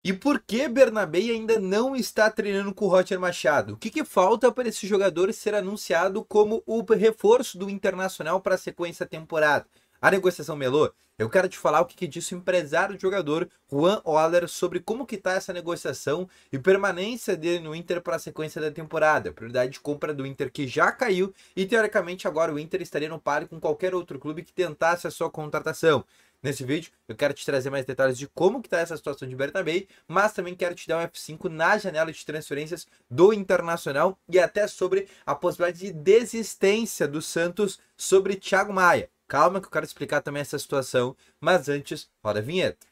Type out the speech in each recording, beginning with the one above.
E por que Bernabé ainda não está treinando com o Roger Machado? O que falta para esse jogador ser anunciado como o reforço do Internacional para a sequência da temporada? A negociação melou? Eu quero te falar o que disse o empresário do jogador, Juan Oller, sobre como que está essa negociação e permanência dele no Inter para a sequência da temporada. A prioridade de compra do Inter que já caiu e, teoricamente, agora o Inter estaria no páreo com qualquer outro clube que tentasse a sua contratação. Nesse vídeo, eu quero te trazer mais detalhes de como que tá essa situação de Bernabé, mas também quero te dar um F5 na janela de transferências do Internacional e até sobre a possibilidade de desistência do Santos sobre Thiago Maia. Calma que eu quero explicar também essa situação, mas antes, roda a vinheta.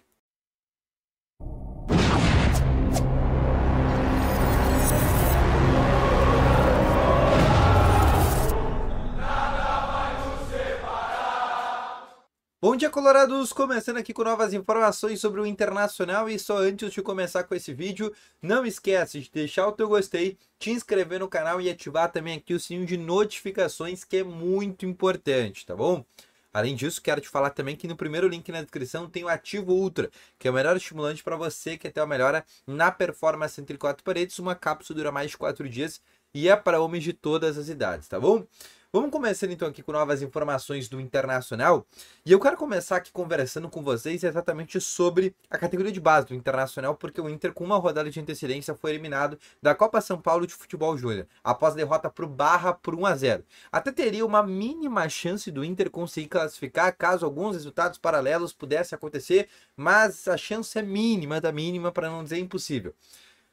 Bom dia, colorados! Começando aqui com novas informações sobre o Internacional e só antes de começar com esse vídeo, não esquece de deixar o teu gostei, te inscrever no canal e ativar também aqui o sininho de notificações, que é muito importante, tá bom? Além disso, quero te falar também que no primeiro link na descrição tem o Ativo Ultra, que é o melhor estimulante para você que quer ter uma melhora na performance entre quatro paredes. Uma cápsula dura mais de 4 dias e é para homens de todas as idades, tá bom? Vamos começando então aqui com novas informações do Internacional. E eu quero começar aqui conversando com vocês exatamente sobre a categoria de base do Internacional, porque o Inter, com uma rodada de antecedência, foi eliminado da Copa São Paulo de Futebol Júnior, após a derrota para o Barra por 1-0. Até teria uma mínima chance do Inter conseguir classificar, caso alguns resultados paralelos pudessem acontecer, mas a chance é mínima da mínima, para não dizer impossível.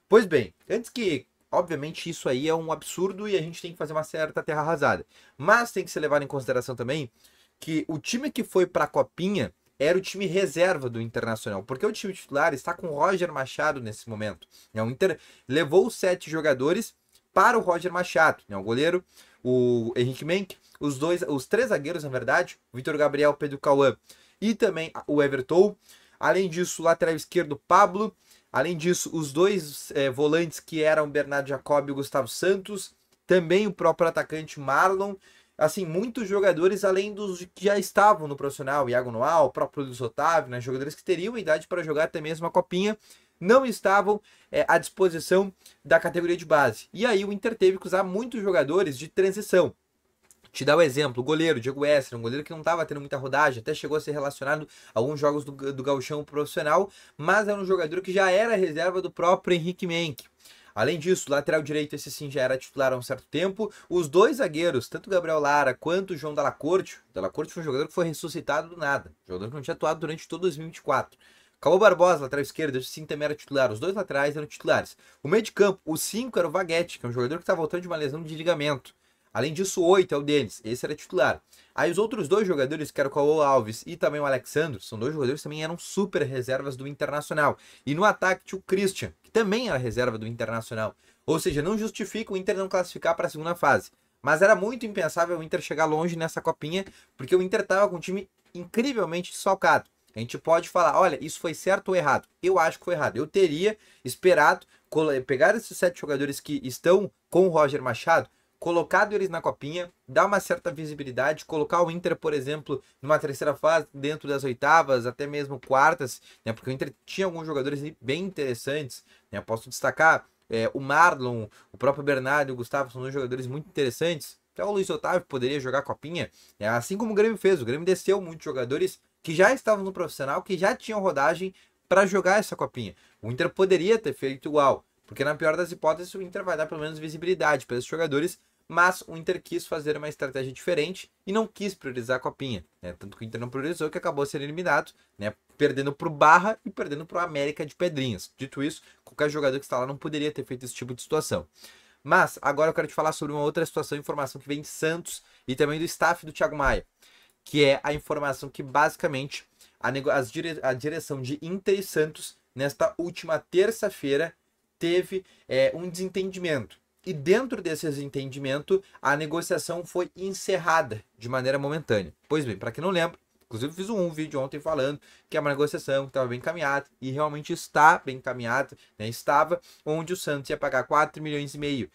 Pois bem, antes que obviamente isso aí é um absurdo e a gente tem que fazer uma certa terra arrasada. Mas tem que ser levado em consideração também que o time que foi para a Copinha era o time reserva do Internacional, porque o time titular está com o Roger Machado nesse momento. O Inter levou 7 jogadores para o Roger Machado, o goleiro, o Henrique Menck, os 3 zagueiros, na verdade, o Vitor Gabriel, Pedro Cauã e também o Everton. Além disso, o lateral esquerdo, Pablo. Além disso, os dois volantes que eram Bernardo Jacob e o Gustavo Santos, também o próprio atacante Marlon, assim, muitos jogadores além dos que já estavam no profissional, Iago Noah, o próprio Luiz Otávio, né, jogadores que teriam idade para jogar até mesmo a Copinha, não estavam à disposição da categoria de base. E aí o Inter teve que usar muitos jogadores de transição. Te dar o exemplo, o goleiro, Diego Wesley, um goleiro que não estava tendo muita rodagem, até chegou a ser relacionado a alguns jogos do Gauchão profissional, mas era um jogador que já era reserva do próprio Henrique Menck. Além disso, o lateral direito, esse sim já era titular há um certo tempo. Os dois zagueiros, tanto o Gabriel Lara quanto o João Dalla Corte foi um jogador que foi ressuscitado do nada, jogador que não tinha atuado durante todo 2024. Cauã Barbosa, lateral esquerdo, esse sim também era titular. Os dois laterais eram titulares. O meio de campo, o 5 era o Vaguete, que é um jogador que está voltando de uma lesão de ligamento. Além disso, o 8 é o deles. Esse era titular. Aí os outros dois jogadores, que eram o Cauã Alves e também o Alexandre, são dois jogadores que também eram super reservas do Internacional. E no ataque tinha o Christian, que também era reserva do Internacional. Ou seja, não justifica o Inter não classificar para a segunda fase. Mas era muito impensável o Inter chegar longe nessa copinha, porque o Inter estava com um time incrivelmente desfalcado. A gente pode falar, olha, isso foi certo ou errado? Eu acho que foi errado. Eu teria esperado pegar esses 7 jogadores que estão com o Roger Machado, colocado eles na copinha, dar uma certa visibilidade, colocar o Inter, por exemplo, numa terceira fase, dentro das oitavas, até mesmo quartas, né? Porque o Inter tinha alguns jogadores bem interessantes, né? Posso destacar o Marlon, o próprio Bernardo e o Gustavo, são dois jogadores muito interessantes. Até o Luiz Otávio poderia jogar copinha, né? Assim como o Grêmio fez. O Grêmio desceu muitos jogadores que já estavam no profissional, que já tinham rodagem para jogar essa copinha. O Inter poderia ter feito igual, porque na pior das hipóteses o Inter vai dar pelo menos visibilidade para esses jogadores, mas o Inter quis fazer uma estratégia diferente e não quis priorizar a copinha, né? Tanto que o Inter não priorizou, que acabou sendo eliminado, né? Perdendo para o Barra e perdendo para o América de Pedrinhas. Dito isso, qualquer jogador que está lá não poderia ter feito esse tipo de situação. Mas agora eu quero te falar sobre uma outra situação, informação que vem de Santos e também do staff do Thiago Maia, que é a informação que basicamente a direção de Inter e Santos nesta última terça-feira teve um desentendimento. E dentro desse desentendimento, a negociação foi encerrada de maneira momentânea. Pois bem, para quem não lembra, inclusive fiz um vídeo ontem falando que é uma negociação que estava bem encaminhada, e realmente está bem encaminhada, né? Estava, onde o Santos ia pagar 4 milhões e meio,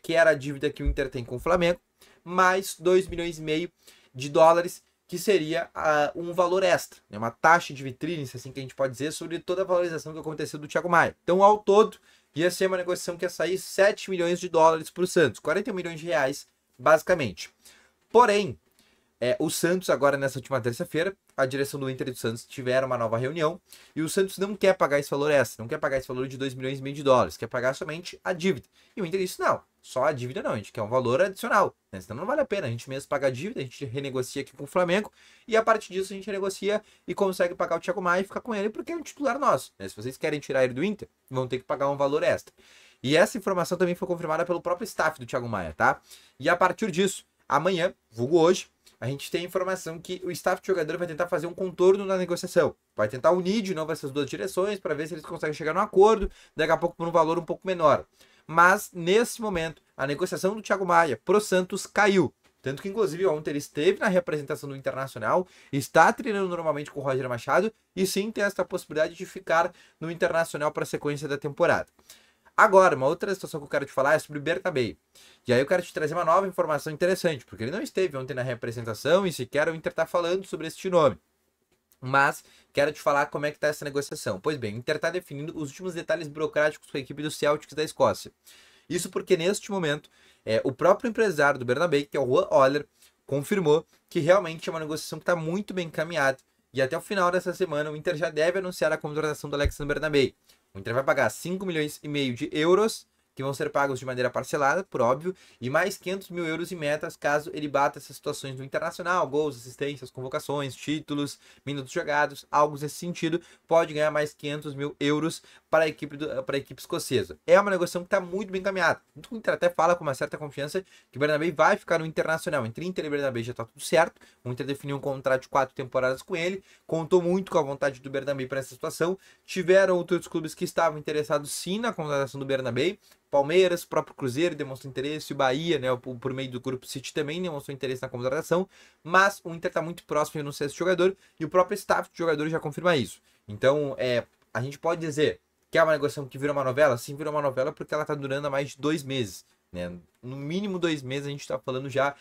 que era a dívida que o Inter tem com o Flamengo, mais 2 milhões e meio de dólares que seria um valor extra, né? Uma taxa de vitrine, assim que a gente pode dizer, sobre toda a valorização que aconteceu do Thiago Maia. Então, ao todo, ia ser uma negociação que ia sair 7 milhões de dólares para o Santos, 41 milhões de reais, basicamente. Porém, o Santos agora nessa última terça-feira, a direção do Inter e do Santos tiveram uma nova reunião e o Santos não quer pagar esse valor extra, não quer pagar esse valor de 2 milhões e meio de dólares, quer pagar somente a dívida. E o Inter disse, não, só a dívida não, a gente quer um valor adicional, né? Senão não vale a pena, a gente mesmo paga a dívida, a gente renegocia aqui com o Flamengo e a partir disso a gente negocia e consegue pagar o Thiago Maia e ficar com ele porque é um titular nosso, né? Se vocês querem tirar ele do Inter, vão ter que pagar um valor extra. E essa informação também foi confirmada pelo próprio staff do Thiago Maia, tá? E a partir disso, amanhã, vulgo hoje, a gente tem a informação que o staff de jogador vai tentar fazer um contorno na negociação. Vai tentar unir de novo essas duas direções para ver se eles conseguem chegar num acordo, daqui a pouco por um valor um pouco menor. Mas, nesse momento, a negociação do Thiago Maia pro Santos caiu. Tanto que, inclusive, ontem ele esteve na representação do Internacional, está treinando normalmente com o Roger Machado e sim tem essa possibilidade de ficar no Internacional para a sequência da temporada. Agora, uma outra situação que eu quero te falar é sobre o Bernabéu. E aí eu quero te trazer uma nova informação interessante, porque ele não esteve ontem na representação e sequer o Inter está falando sobre este nome. Mas quero te falar como é que está essa negociação. Pois bem, o Inter está definindo os últimos detalhes burocráticos com a equipe do Celtics da Escócia. Isso porque neste momento, o próprio empresário do Bernabéu, que é o Juan Oller, confirmou que realmente é uma negociação que está muito bem encaminhada. E até o final dessa semana o Inter já deve anunciar a contratação do Alexandre Bernabéu. O Inter vai pagar 5 milhões e meio de euros, que vão ser pagos de maneira parcelada, por óbvio, e mais 500 mil euros em metas caso ele bata essas situações do Internacional, gols, assistências, convocações, títulos, minutos jogados, algo nesse sentido, pode ganhar mais 500 mil euros para a equipe escocesa. É uma negociação que está muito bem encaminhada. O Inter até fala com uma certa confiança que o Bernabéu vai ficar no Internacional. Entre Inter e Bernabéu já está tudo certo. O Inter definiu um contrato de 4 temporadas com ele, contou muito com a vontade do Bernabéu para essa situação. Tiveram outros clubes que estavam interessados sim na contratação do Bernabéu. Palmeiras, o próprio Cruzeiro demonstrou interesse, o Bahia, né, por meio do Grupo City também demonstrou interesse na contratação, mas o Inter está muito próximo de anunciar esse jogador e o próprio staff de jogadores já confirma isso. Então, a gente pode dizer que é uma negociação que virou uma novela? Sim, virou uma novela porque ela está durando há mais de 2 meses. Né? No mínimo 2 meses a gente está falando já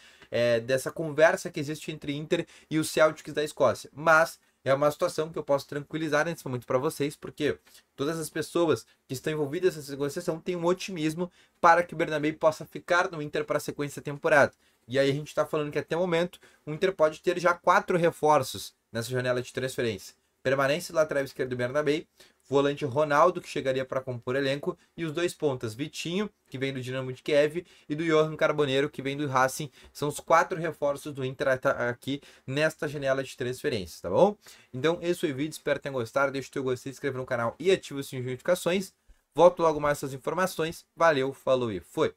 dessa conversa que existe entre Inter e os Celtics da Escócia. Mas é uma situação que eu posso tranquilizar nesse momento para vocês, porque todas as pessoas que estão envolvidas nessa negociação têm um otimismo para que o Bernabéu possa ficar no Inter para a sequência da temporada. E aí a gente está falando que até o momento o Inter pode ter já 4 reforços nessa janela de transferência. Permanência do lateral esquerdo do Bernabéu, volante Ronaldo, que chegaria para compor elenco, e os 2 pontas, Vitinho, que vem do Dinamo de Kiev, e do Johan Carboneiro, que vem do Racing. São os 4 reforços do Inter aqui nesta janela de transferências, tá bom? Então, esse foi o vídeo, espero que tenham gostado. Deixa o teu gostei, se inscreva no canal e ativa o sininho de notificações. Volto logo mais com essas informações. Valeu, falou e foi!